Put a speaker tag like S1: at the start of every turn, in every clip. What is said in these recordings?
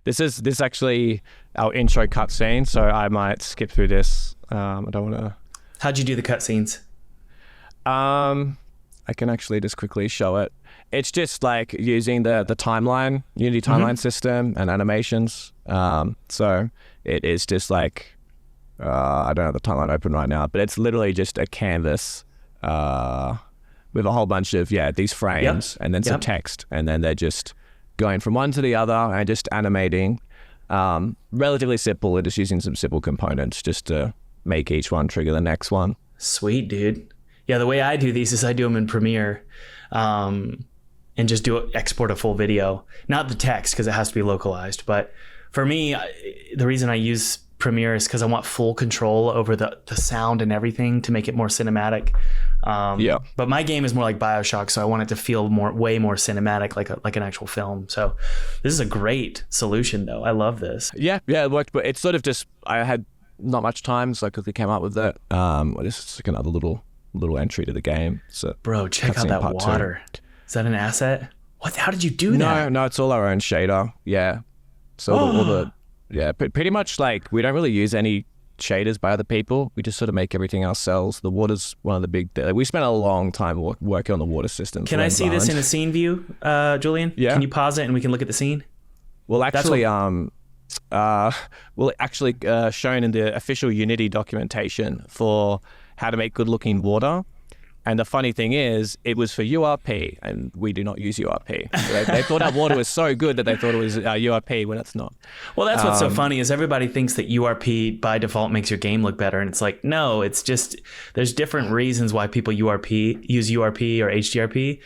S1: This actually our intro cutscene, so I might skip through this. I don't want to.
S2: How'd you do the cutscenes?
S1: I can actually just quickly show it. It's just like using the timeline, Unity timeline system and animations. So it is just like, I don't have the timeline open right now, but it's literally just a canvas with a whole bunch of, these frames and then some text. And then they're just going from one to the other and just animating. Relatively simple. It is using some simple components just to make each one trigger the next one.
S2: Sweet, dude. Yeah, the way I do these is I do them in Premiere and just export a full video. Not the text because it has to be localized. But for me, the reason I use Premiere is because I want full control over the sound and everything to make it more cinematic. But my game is more like BioShock, so I want it to feel way more cinematic, like an actual film. So this is a great solution, though. I love this.
S1: Yeah, it worked. But it's sort of just, I had not much time, so I quickly came up with that. This is like another little entry to the game. So
S2: bro, check out that water. 2. Is that an asset? What? How did you do that?
S1: No, it's all our own shader. Yeah. So all the pretty much like we don't really use any shaders by other people. We just sort of make everything ourselves. The water's one of the big. We spent a long time working on the water system.
S2: Can I see this in a scene view, Julian?
S1: Yeah.
S2: Can you pause it and we can look at the scene?
S1: Well, actually, shown in the official Unity documentation for how to make good-looking water. And the funny thing is, it was for URP, and we do not use URP. They thought our water was so good that they thought it was URP when it's not.
S2: Well, that's what's so funny is everybody thinks that URP by default makes your game look better. And it's like, no, it's just, there's different reasons why people use URP or HDRP.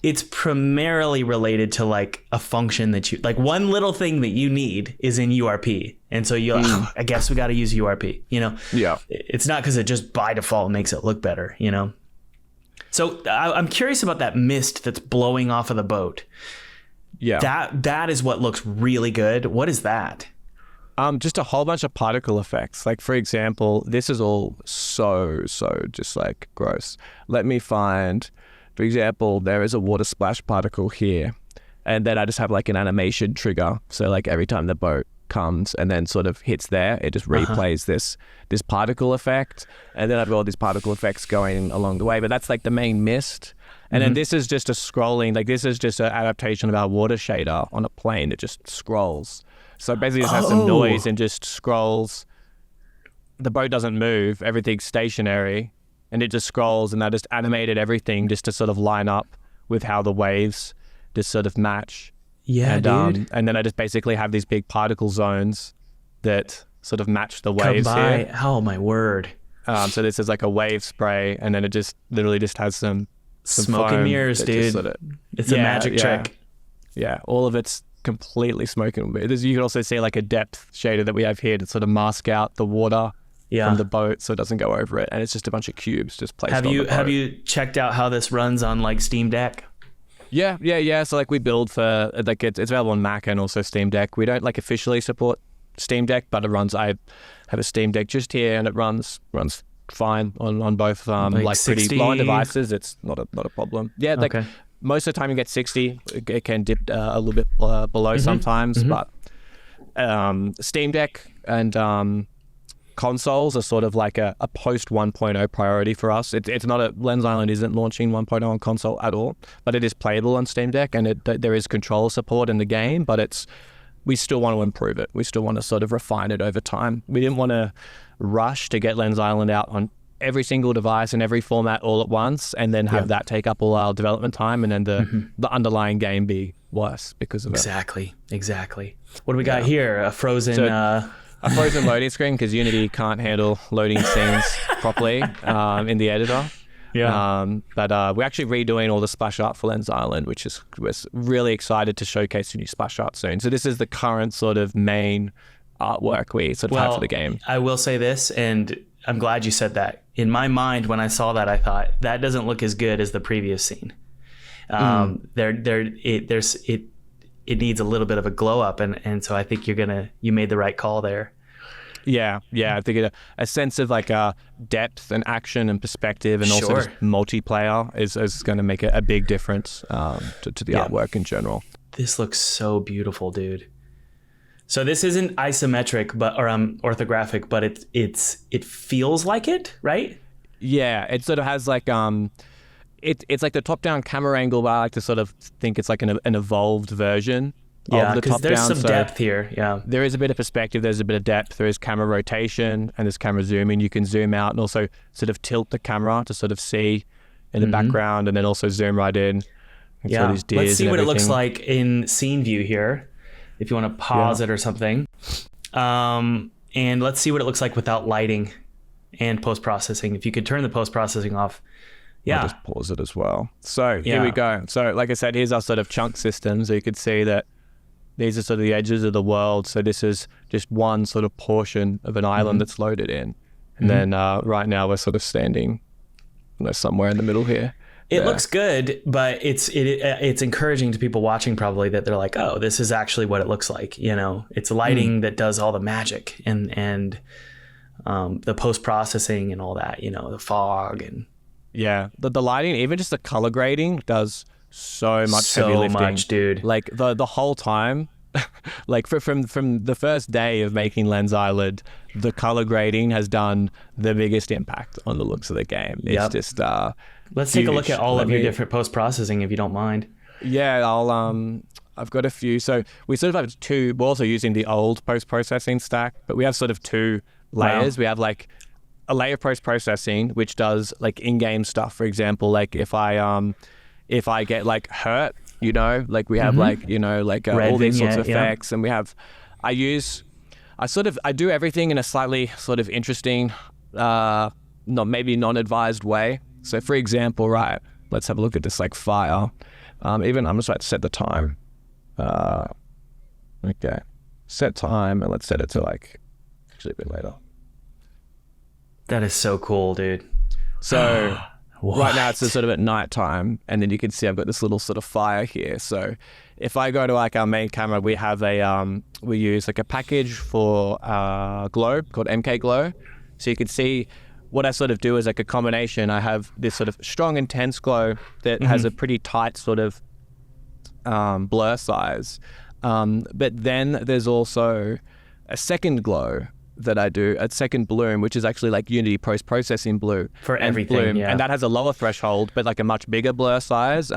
S2: It's primarily related to like a function that you, like one little thing that you need is in URP. And so I guess we got to use URP, you know?
S1: Yeah.
S2: It's not because it just by default makes it look better, you know? So I'm curious about that mist that's blowing off of the boat.
S1: Yeah.
S2: That is what looks really good. What is that?
S1: Just a whole bunch of particle effects. Like, for example, this is all so just like gross. Let me find, for example, there is a water splash particle here. And then I just have like an animation trigger. So like every time the boat comes and then sort of hits there, it just replays this particle effect. And then I've got all these particle effects going along the way, but that's like the main mist. And then this is just a scrolling, like this is just an adaptation of our water shader on a plane. It just scrolls. So basically it just has some noise and just scrolls. The boat doesn't move, everything's stationary, and it just scrolls, and I just animated everything just to sort of line up with how the waves just sort of match.
S2: Yeah, dude.
S1: And then I just basically have these big particle zones that sort of match the waves here.
S2: Oh my word.
S1: So this is like a wave spray, and then it just literally just has some
S2: smoke and mirrors, dude. It's a magic trick.
S1: Yeah, all of it's completely smoke and mirrors. You can also see like a depth shader that we have here to sort of mask out the water from the boat so it doesn't go over it. And it's just a bunch of cubes just placed on the boat.
S2: Have you checked out how this runs on like Steam Deck?
S1: Yeah. So like we build for, like it's available on Mac and also Steam Deck. We don't like officially support Steam Deck, but it runs, I have a Steam Deck just here and it runs fine on both like pretty low-end devices. It's not a problem. Yeah, like most of the time you get 60. It can dip a little bit below sometimes, but Steam Deck and consoles are sort of like a post 1.0 priority for us. It's not Lens Island isn't launching 1.0 on console at all, but it is playable on Steam Deck, and there is controller support in the game, but we still want to improve it. We still want to sort of refine it over time. We didn't want to rush to get Lens Island out on every single device and every format all at once, and then have that take up all our development time, and then the underlying game be worse because of it.
S2: Exactly. What do we got here? A frozen...
S1: A frozen loading screen, because Unity can't handle loading scenes properly in the editor. But we're actually redoing all the splash art for Lens Island, which we're really excited to showcase the new splash art soon. So this is the current sort of main artwork we sort of have for the game.
S2: I will say this, and I'm glad you said that. In my mind, when I saw that, I thought that doesn't look as good as the previous scene. It needs a little bit of a glow up, and so I think you made the right call there.
S1: Yeah. I think a sense of like depth and action and perspective, and also just multiplayer is going to make a big difference to the artwork in general.
S2: This looks so beautiful, dude. So this isn't isometric, but or orthographic, but it feels like it, right?
S1: Yeah, it sort of has like it's like the top-down camera angle, but I like to sort of think it's like an evolved version of the top-down.
S2: There's some depth here. Yeah,
S1: there is a bit of perspective. There's a bit of depth. There is camera rotation and there's camera zooming. You can zoom out and also sort of tilt the camera to sort of see in the background, and then also zoom right in.
S2: Yeah, let's see what it looks like in scene view here. If you want to pause it or something, and let's see what it looks like without lighting and post-processing. If you could turn the post-processing off. Yeah.
S1: I'll just pause it as well. So here we go. So like I said, here's our sort of chunk system. So you could see that these are sort of the edges of the world. So this is just one sort of portion of an island that's loaded in. And then right now we're sort of standing somewhere in the middle here.
S2: It looks good, but it's encouraging to people watching probably that they're like, oh, this is actually what it looks like. You know, it's lighting that does all the magic and the post-processing and all that, you know, the fog and...
S1: Yeah, the lighting, even just the color grading does so much heavy lifting.
S2: So much, dude.
S1: Like the whole time, like from the first day of making Lens Island, the color grading has done the biggest impact on the looks of the game. It's just
S2: let's take a look at all of your different post-processing if you don't mind.
S1: Yeah, I've got a few. So we sort of have two. We're also using the old post-processing stack, but we have sort of two layers. Wow. We have like a layer of post-processing which does like in-game stuff. For example, like if I get like hurt, you know, like we have like, you know, like all these sorts of effects, and we have I do everything in a slightly sort of interesting maybe non-advised way. So for example, right, let's have a look at this like fire. Even I'm just about to set the time. Okay, set time, and let's set it to like actually a bit later.
S2: That is so cool, dude.
S1: So right now it's sort of at night time, and then you can see I've got this little sort of fire here. So if I go to like our main camera, we have we use like a package for glow called MK Glow. So you can see what I sort of do is like a combination. I have this sort of strong intense glow that has a pretty tight sort of blur size. But then there's also a second glow that I do, a second bloom, which is actually like Unity post-processing blue.
S2: For everything,
S1: And that has a lower threshold, but like a much bigger blur size.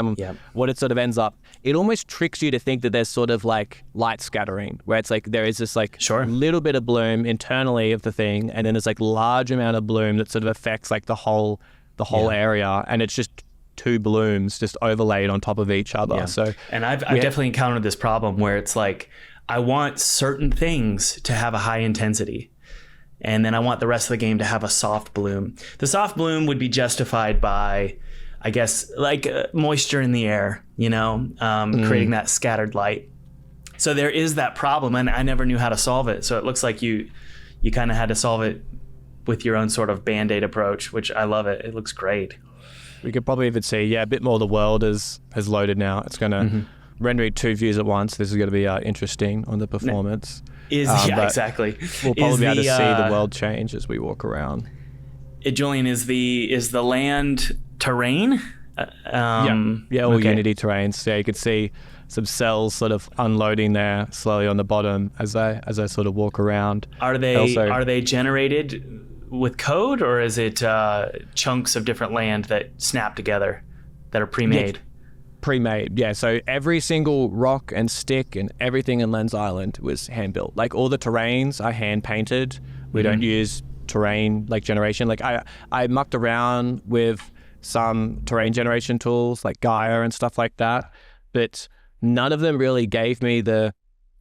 S1: What it sort of ends up, it almost tricks you to think that there's sort of like light scattering, where it's like there is this like little bit of bloom internally of the thing, and then there's like large amount of bloom that sort of affects like the whole area, and it's just two blooms just overlaid on top of each other. So,
S2: and I've definitely encountered this problem where it's like, I want certain things to have a high intensity, and then I want the rest of the game to have a soft bloom. The soft bloom would be justified by, I guess, like moisture in the air, you know, creating that scattered light. So there is that problem, and I never knew how to solve it. So it looks like you kind of had to solve it with your own sort of Band-Aid approach, which I love it. It looks great.
S1: We could probably even see, a bit more of the world has loaded now. It's going to... rendering two views at once. This is going to be interesting on the performance.
S2: Exactly.
S1: We'll probably be able to see the world change as we walk around.
S2: Julian, is the land terrain?
S1: All Unity terrains. Yeah, you could see some cells sort of unloading there slowly on the bottom as I sort of walk around.
S2: Are they generated with code, or is it chunks of different land that snap together that are pre-made?
S1: Pre-made, yeah. So every single rock and stick and everything in Lens Island was hand-built. Like all the terrains are hand-painted. We don't use terrain like generation. Like I mucked around with some terrain generation tools like Gaia and stuff like that, but none of them really gave me the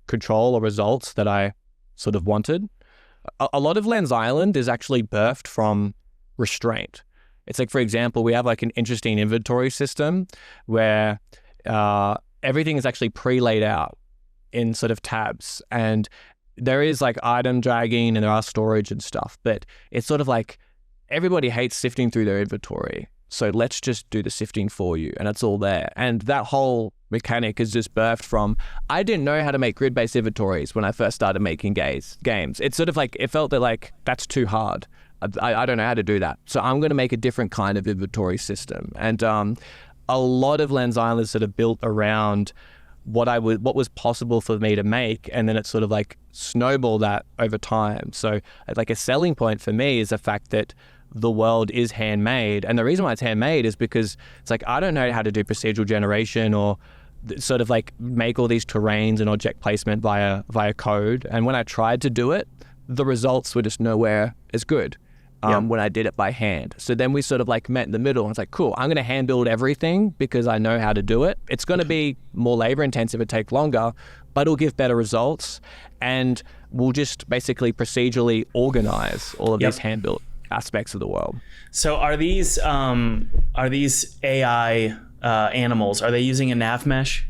S1: control or results that I sort of wanted. A lot of Lens Island is actually birthed from restraint. It's like, for example, we have like an interesting inventory system where everything is actually pre-laid out in sort of tabs, and there is like item dragging and there are storage and stuff, but it's sort of like everybody hates sifting through their inventory. So let's just do the sifting for you, and it's all there. And that whole mechanic is just birthed from, I didn't know how to make grid-based inventories when I first started making games. It's sort of like, it felt that like, that's too hard. I don't know how to do that. So I'm going to make a different kind of inventory system. And a lot of Lens Island is sort of built around what was possible for me to make, and then it sort of like snowballed that over time. So like a selling point for me is the fact that the world is handmade, and the reason why it's handmade is because it's like I don't know how to do procedural generation or sort of like make all these terrains and object placement via code, and when I tried to do it, the results were just nowhere as good when I did it by hand. So then we sort of like met in the middle, and it's like, cool, I'm going to hand build everything because I know how to do it. It's going to be more labor intensive, it take longer, but it'll give better results, and we'll just basically procedurally organize all of these hand built aspects of the world.
S2: So are these AI animals, are they using a NavMesh?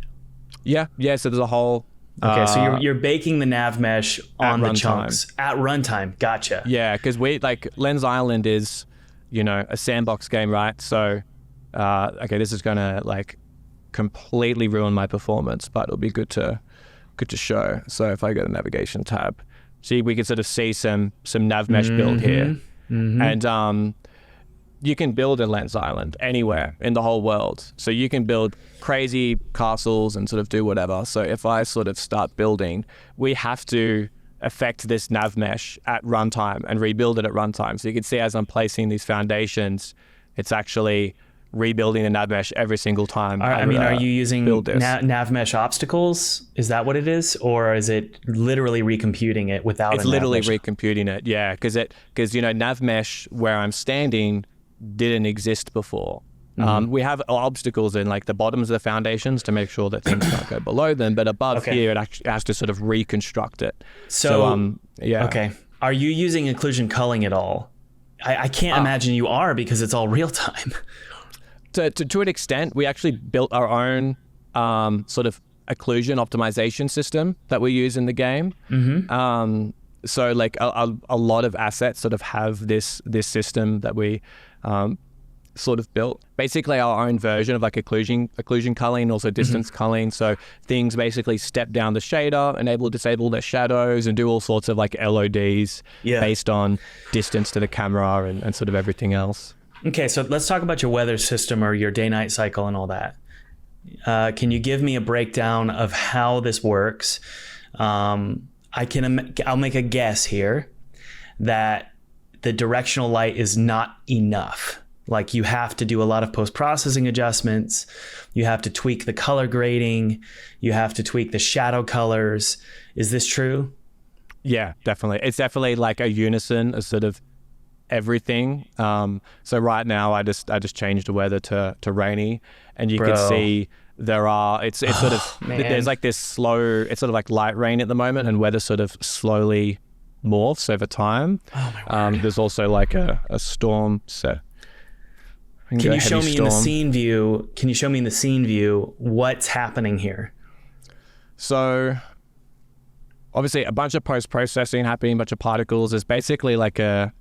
S1: Yeah. So there's a whole
S2: okay, so you're baking the NavMesh on the
S1: runtime.
S2: chunks at runtime. Gotcha.
S1: Yeah, because we like Lens Island is, a sandbox game, right? So, okay, this is gonna like completely ruin my performance, but it'll be good to show. So if I go to the navigation tab, see, we can sort of see some NavMesh build here, and you can build in Lens Island anywhere in the whole world. So you can build crazy castles and sort of do whatever. So if I sort of start building, we have to affect this NavMesh at runtime and rebuild it at runtime. So you can see as I'm placing these foundations, it's actually rebuilding the NavMesh every single time.
S2: Are you using NavMesh obstacles? Is that what it is? Or is it literally recomputing it without
S1: It's literally recomputing it, yeah. Because NavMesh, where I'm standing, didn't exist before. We have obstacles in like the bottoms of the foundations to make sure that things don't go below them, but above here it actually has to sort of reconstruct it. So yeah.
S2: Okay. Are you using occlusion culling at all? I can't imagine you are, because it's all real time.
S1: To an extent, we actually built our own sort of occlusion optimization system that we use in the game. So like a lot of assets sort of have this system that we sort of built. Basically our own version of like occlusion culling, also distance culling. So things basically step down the shader, enable, disable their shadows, and do all sorts of like LODs based on distance to the camera and sort of everything else.
S2: Okay, so let's talk about your weather system or your day-night cycle and all that. Can you give me a breakdown of how this works? I'll make a guess here that the directional light is not enough. Like you have to do a lot of post-processing adjustments. You have to tweak the color grading. You have to tweak the shadow colors. Is this true?
S1: Yeah, definitely. It's definitely like a unison of sort of everything. So right now I just changed the weather to rainy, and you can see it's sort of there's like this slow, it's sort of like light rain at the moment, and weather sort of slowly morphs over time. There's also like a storm. So
S2: can you show me in the scene view? Can you show me in the scene view what's happening here? So
S1: obviously a bunch of post-processing happening, a bunch of particles. There's basically like a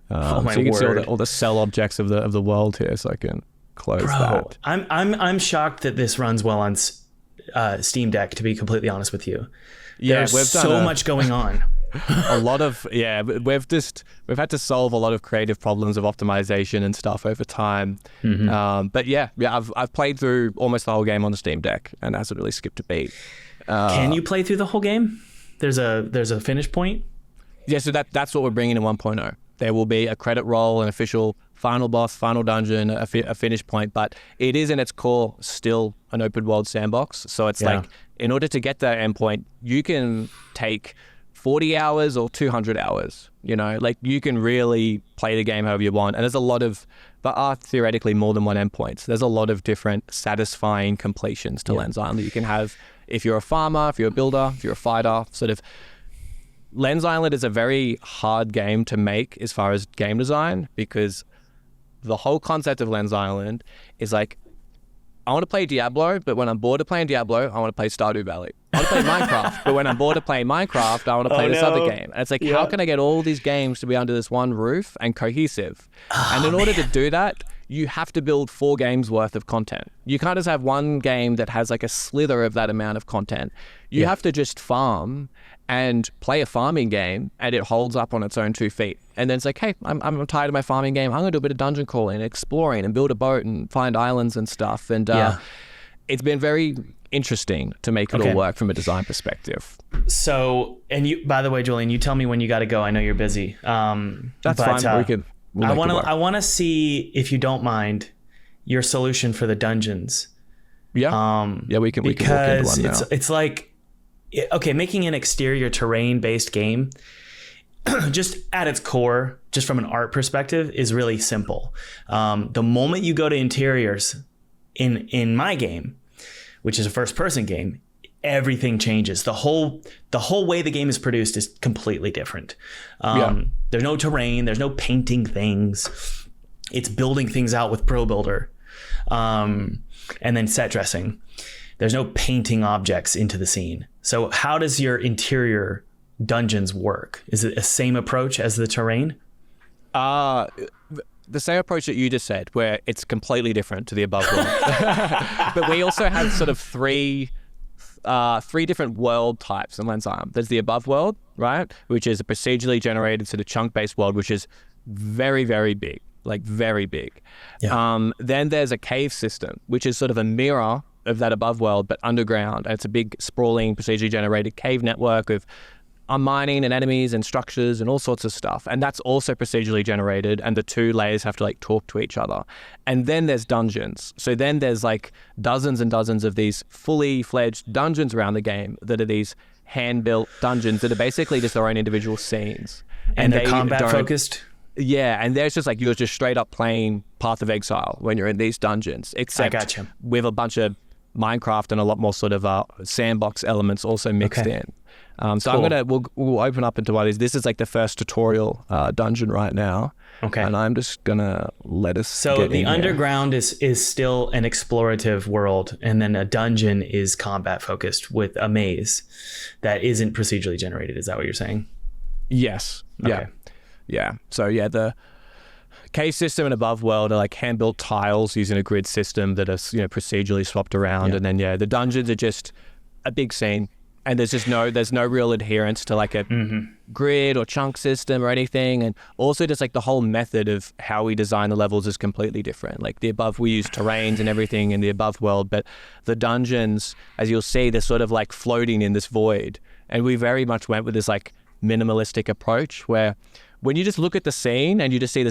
S1: so you can see all the cell objects of the world here. So I can close that.
S2: I'm shocked that this runs well on Steam Deck, to be completely honest with you.
S1: Yeah,
S2: there's so much going on.
S1: A lot of we've had to solve a lot of creative problems of optimization and stuff over time. But yeah, I've played through almost the whole game on the Steam Deck and hasn't really skipped a beat.
S2: Can you play through the whole game? There's a finish point.
S1: Yeah, so that's what we're bringing in 1.0. There will be a credit roll, an official final boss, final dungeon, a finish point, but it is in its core still an open world sandbox. So it's like, in order to get that endpoint, you can take 40 hours or 200 hours, like you can really play the game however you want. And there's a lot of, there are theoretically more than one endpoints. There's a lot of different satisfying completions to Lens Island that you can have if you're a farmer, if you're a builder, if you're a fighter, sort of. Lens Island is a very hard game to make as far as game design, because the whole concept of Lens Island is like, I want to play Diablo, but when I'm bored of playing Diablo, I want to play Stardew Valley. I want to play Minecraft, but when I'm bored of playing Minecraft, I want to play this other game. And it's like, how can I get all these games to be under this one roof and cohesive? And in order to do that, you have to build 4 games worth of content. You can't just have one game that has like a slither of that amount of content. You have to just farm and play a farming game, and it holds up on its own 2 feet. And then it's like, hey, I'm tired of my farming game. I'm going to do a bit of dungeon crawling and exploring and build a boat and find islands and stuff. And it's been very interesting to make it all work from a design perspective.
S2: So, and you, by the way, Julian, you tell me when you got to go. I know you're busy.
S1: That's fine. I
S2: want to see, if you don't mind, your solution for the dungeons.
S1: Yeah. We can walk into one now.
S2: It's like, okay, making an exterior terrain based game, just at its core, just from an art perspective, is really simple. The moment you go to interiors in my game, which is a first person game, everything changes. The whole way the game is produced is completely different. There's no terrain, there's no painting things. It's building things out with Pro Builder, and then set dressing. There's no painting objects into the scene. So how does your interior dungeons work? Is it the same approach as the terrain?
S1: The same approach that you just said, where it's completely different to the above world. But we also have sort of three different world types in Lensarm. There's the above world, right, which is a procedurally generated sort of chunk-based world, which is very, very big, like very big. Yeah. Then there's a cave system, which is sort of a mirror of that above world, but underground. And it's a big, sprawling, procedurally generated cave network of mining and enemies and structures and all sorts of stuff. And that's also procedurally generated, and the two layers have to like talk to each other. And then there's dungeons. So then there's like dozens and dozens of these fully fledged dungeons around the game that are these hand-built dungeons that are basically just their own individual scenes.
S2: And they're combat focused?
S1: Yeah, and there's just like, you're just straight up playing Path of Exile when you're in these dungeons, except with a bunch of Minecraft and a lot more sort of sandbox elements also mixed in. So cool. We'll open up into one of these. This is like the first tutorial dungeon right now. Okay. And I'm just gonna let us.
S2: So the underground is still an explorative world, and then a dungeon is combat focused with a maze that isn't procedurally generated. Is that what you're saying?
S1: Yes. Okay. Yeah. So the cave system and above world are like hand-built tiles using a grid system that are procedurally swapped around, and then the dungeons are just a big scene. And there's no real adherence to like a grid or chunk system or anything. And also just like the whole method of how we design the levels is completely different. Like the above, we use terrains and everything in the above world, but the dungeons, as you'll see, they're sort of like floating in this void. And we very much went with this like minimalistic approach where when you just look at the scene and you just see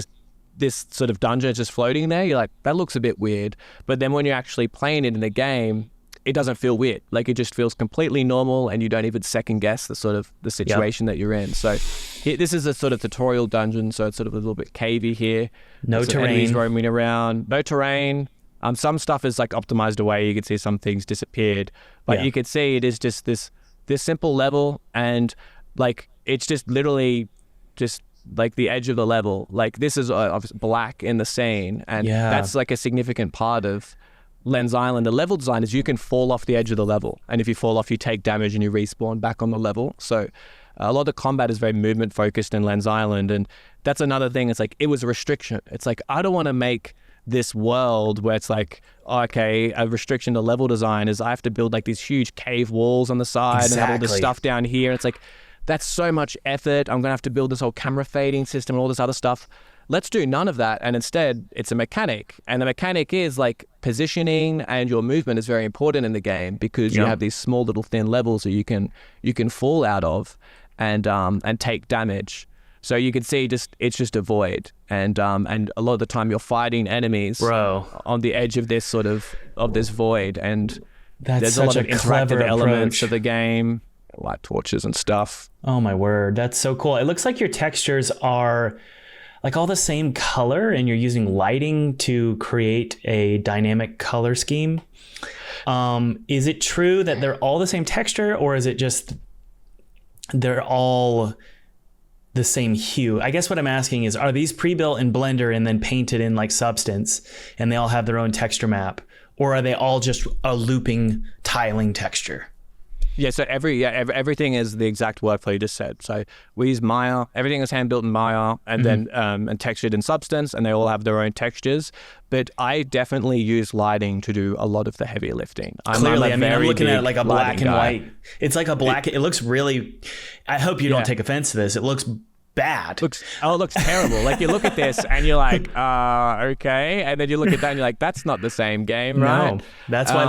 S1: this sort of dungeon just floating there, you're like, that looks a bit weird. But then when you're actually playing it in a game, it doesn't feel weird. Like it just feels completely normal, and you don't even second guess the sort of the situation that you're in. So this is a sort of tutorial dungeon, so it's sort of a little bit cavey here.
S2: No terrain.
S1: Enemies roaming around. No terrain. Some stuff is like optimized away. You can see some things disappeared, but you could see it is just this simple level, and like it's just literally just like the edge of the level. Like this is black in the scene, and that's like a significant part of Lens Island. The level design is you can fall off the edge of the level, and if you fall off, you take damage and you respawn back on the level. So a lot of the combat is very movement focused in Lens Island, and that's another thing. It's like it was a restriction. It's like I don't want to make this world where it's like, okay, a restriction to level design is I have to build like these huge cave walls on the side and have all this stuff down here. It's like that's so much effort. I'm gonna have to build this whole camera fading system and all this other stuff. Let's do none of that, and instead it's a mechanic, and the mechanic is like positioning, and your movement is very important in the game because you have these small little thin levels that you can fall out of and take damage. So you can see it's just a void, and a lot of the time you're fighting enemies on the edge of this sort of this void, and there's a lot of interactive elements of the game, light torches and stuff.
S2: Oh my word, that's so cool. It looks like your textures are like all the same color, and you're using lighting to create a dynamic color scheme. Is it true that they're all the same texture, or is it just they're all the same hue? I guess what I'm asking is, are these pre-built in Blender and then painted in like Substance, and they all have their own texture map, or are they all just a looping tiling texture?
S1: Yeah, so everything is the exact workflow you just said. So we use Maya, everything is hand built in Maya, and then and textured in Substance, and they all have their own textures. But I definitely use lighting to do a lot of the heavy lifting.
S2: Clearly, I'm looking at it like a black and white. It's like a black. It looks really. I hope you don't take offense to this. It looks bad.
S1: It looks terrible. Like you look at this and you're like, okay, and then you look at that and you're like, that's not the same game, right?
S2: No, that's why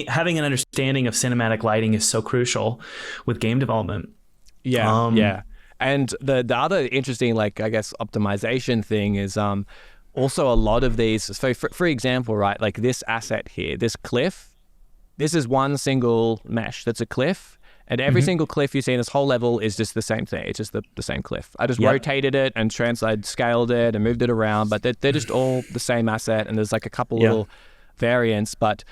S2: having an understanding of cinematic lighting is so crucial with game development.
S1: Yeah, yeah. And the other interesting, like, I guess, optimization thing is also a lot of these. So for example, right, like this asset here, this cliff, this is one single mesh that's a cliff. And every single cliff you see in this whole level is just the same thing. It's just the same cliff. I just rotated it and scaled it and moved it around, but they're just all the same asset. And there's like a couple little variants. But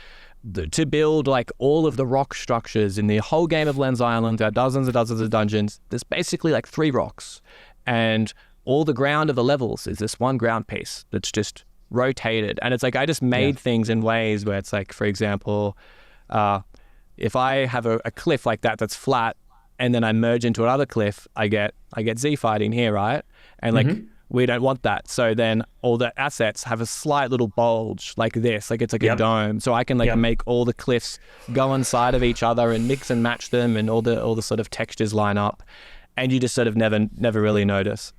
S1: to build like all of the rock structures in the whole game of Lens Island, there are dozens and dozens of dungeons. There's basically like 3 rocks. And all the ground of the levels is this one ground piece that's just rotated. And it's like I just made things in ways where it's like, for example, if I have a cliff like that that's flat and then I merge into another cliff, I get Z fighting here, right? And like we don't want that. So then all the assets have a slight little bulge like this, like it's like a dome. So I can like make all the cliffs go inside of each other and mix and match them, and all the sort of textures line up, and you just sort of never really notice.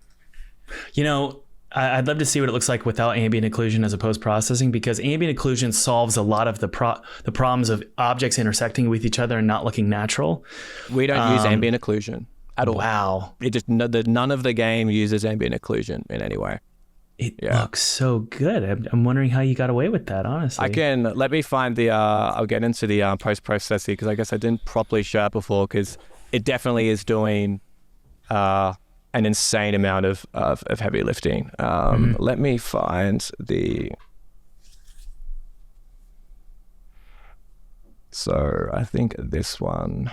S2: You know, I'd love to see what it looks like without ambient occlusion as a post-processing, because ambient occlusion solves a lot of the problems of objects intersecting with each other and not looking natural.
S1: We don't use ambient occlusion at all.
S2: Wow.
S1: It just none of the game uses ambient occlusion in any way.
S2: It looks so good. I'm wondering how you got away with that, honestly.
S1: Let me find I'll get into the post-processing, because I guess I didn't properly show it before, because it definitely is doing an insane amount of heavy lifting. Let me find so I think this one.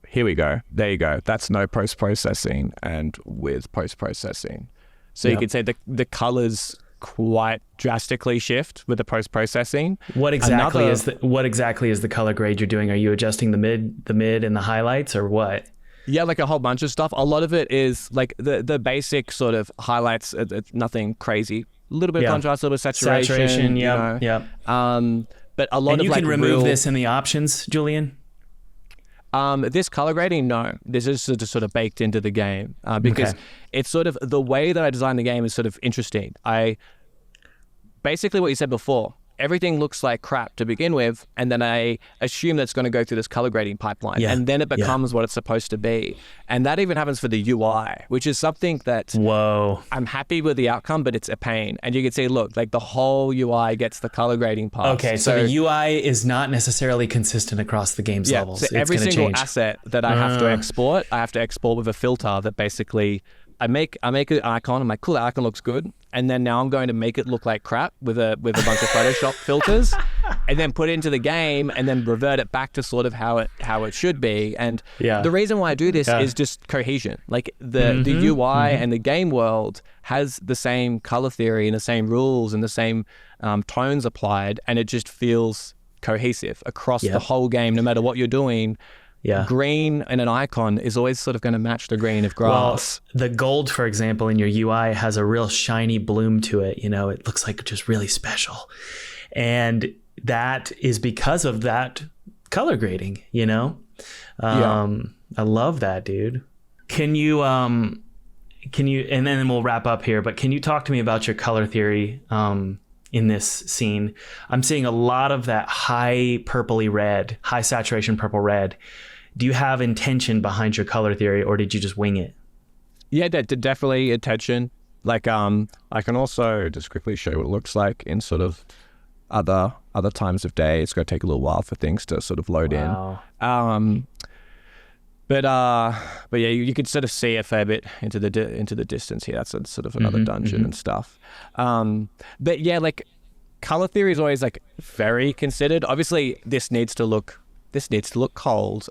S1: Here we go. There you go. That's no post-processing and with post-processing. So you could say the colors quite drastically shift with the post-processing.
S2: What exactly is the color grade you're doing? Are you adjusting the mid and the highlights, or what?
S1: Yeah, like a whole bunch of stuff. A lot of it is like the basic sort of highlights. It's nothing crazy. A little bit of contrast, a little bit of saturation. But a lot
S2: and
S1: of
S2: you
S1: like
S2: can remove this in the options, Julian.
S1: This color grading, no. This is just sort of baked into the game because it's sort of the way that I designed the game is sort of interesting. Basically what you said before, everything looks like crap to begin with, and then I assume that's going to go through this color grading pipeline, and then it becomes what it's supposed to be. And that even happens for the UI, which is something that I'm happy with the outcome, but it's a pain. And you can see, look, like the whole UI gets the color grading part.
S2: Okay, so the UI is not necessarally consistent across the game's levels.
S1: So every single asset that I have to export, I have to export with a filter that basically I make an icon. I'm like, cool, that icon looks good. And then now I'm going to make it look like crap with a bunch of Photoshop filters, and then put it into the game, and then revert it back to sort of how it should be. And the reason why I do this is just cohesion. Like the UI and the game world has the same color theory and the same rules and the same tones applied, and it just feels cohesive across the whole game, no matter what you're doing. Green in an icon is always sort of going to match the green of grass.
S2: Well, the gold, for example, in your UI has a real shiny bloom to it. You know, it looks like just really special. And that is because of that color grading, you know? I love that, dude. Can you, and then we'll wrap up here, but can you talk to me about your color theory in this scene? I'm seeing a lot of that high purpley red, high saturation purple red. Do you have intention behind your color theory, or did you just wing it?
S1: Yeah, definitely intention. Like, I can also just quickly show you what it looks like in sort of other times of day. It's going to take a little while for things to sort of load in. But yeah, you could sort of see a fair bit into the distance here. That's sort of another dungeon and stuff. But yeah, like color theory is always like very considered. Obviously, this needs to look cold,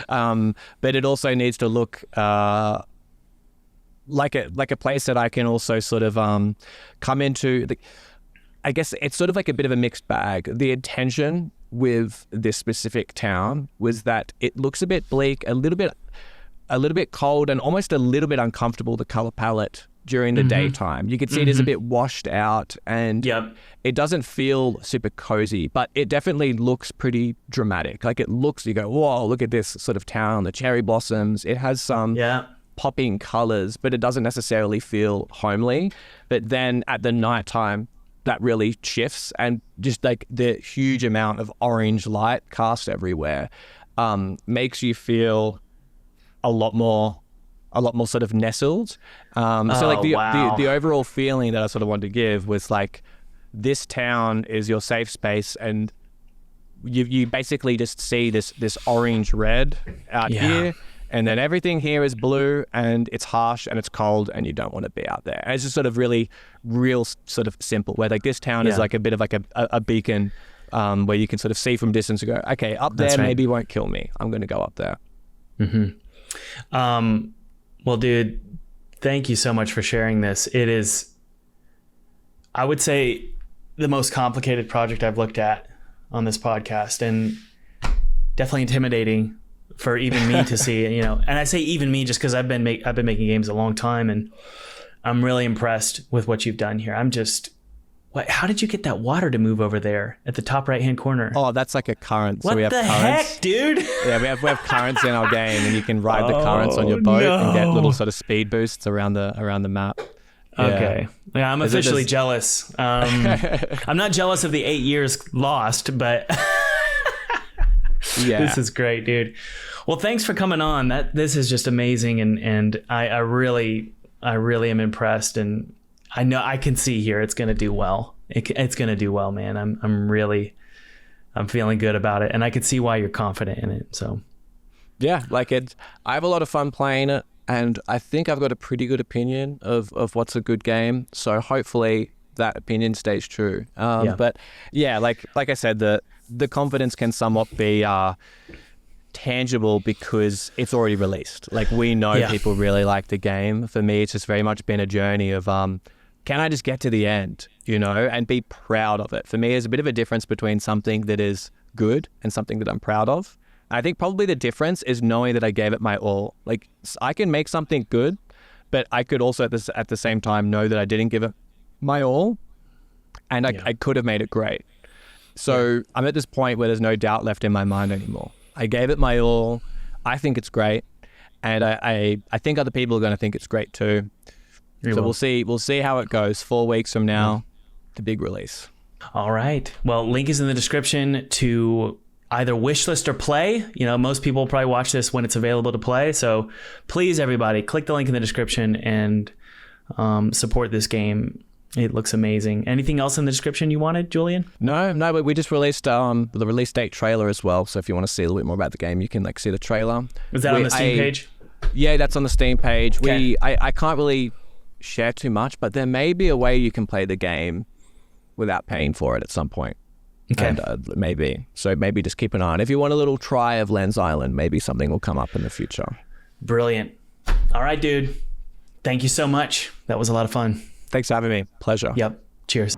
S1: but it also needs to look like a place that I can also sort of come into. I guess it's sort of like a bit of a mixed bag. The intention with this specific town was that it looks a bit bleak, a little bit cold, and almost a little bit uncomfortable, the color palette during the daytime. You can see it is a bit washed out, and it doesn't feel super cozy, but it definitely looks pretty dramatic. Like it looks, you go, whoa, look at this sort of town, the cherry blossoms. It has some popping colors, but it doesn't necessarily feel homely. But then at the nighttime, that really shifts, and just like the huge amount of orange light cast everywhere makes you feel a lot more sort of nestled. So like the overall feeling that I sort of wanted to give was like, this town is your safe space, and you basically just see this orange red out here, and then everything here is blue, and it's harsh and it's cold, and you don't want to be out there. And it's just sort of really real sort of simple, where like this town is like a bit of like a beacon where you can sort of see from distance and go, okay, up there maybe won't kill me. I'm going to go up there.
S2: Well, dude, thank you so much for sharing this. It is, I would say, the most complicated project I've looked at on this podcast, and definitely intimidating for even me to see. You know, and I say even me just because I've been making games a long time, and I'm really impressed with what you've done here. I'm just, how did you get that water to move over there at the top right-hand corner?
S1: Oh, that's like a current.
S2: What
S1: so we have
S2: the
S1: currents.
S2: heck, dude?
S1: Yeah, we have currents in our game, and you can ride the currents on your boat and get little sort of speed boosts around the map. Yeah.
S2: Okay. Yeah, I'm officially jealous. I'm not jealous of the 8 years lost, but this is great, dude. Well, thanks for coming on. This is just amazing, and I really am impressed, and I know I can see here it's going to do well. It's going to do well, man. I'm feeling good about it, and I can see why you're confident in it. So
S1: yeah, like I have a lot of fun playing it, and I think I've got a pretty good opinion of what's a good game. So hopefully that opinion stays true. But yeah, like I said, the confidence can somewhat be tangible because it's already released. Like we know people really like the game. For me, it's just very much been a journey of can I just get to the end, you know, and be proud of it. For me, there's a bit of a difference between something that is good and something that I'm proud of. I think probably the difference is knowing that I gave it my all. Like I can make something good, but I could also at the same time know that I didn't give it my all, and I could have made it great. So I'm at this point where there's no doubt left in my mind anymore. I gave it my all. I think it's great, and I think other people are going to think it's great too. We'll see how it goes. 4 weeks from now, the big release.
S2: All right. Well, link is in the description to either wishlist or play. You know, most people probably watch this when it's available to play. So please, everybody, click the link in the description and support this game. It looks amazing. Anything else in the description you wanted, Julian?
S1: No, but we just released the release date trailer as well. So if you want to see a little bit more about the game, you can like see the trailer.
S2: Is that on the Steam page?
S1: Yeah, that's on the Steam page.
S2: Okay.
S1: I can't really share too much, but there may be a way you can play the game without paying for it at some point. Okay. And maybe just keep an eye on. If you want a little try of Lens Island, maybe something will come up in the future.
S2: Brilliant. All right, dude. Thank you so much. That was a lot of fun.
S1: Thanks for having me. Pleasure.
S2: Yep. Cheers.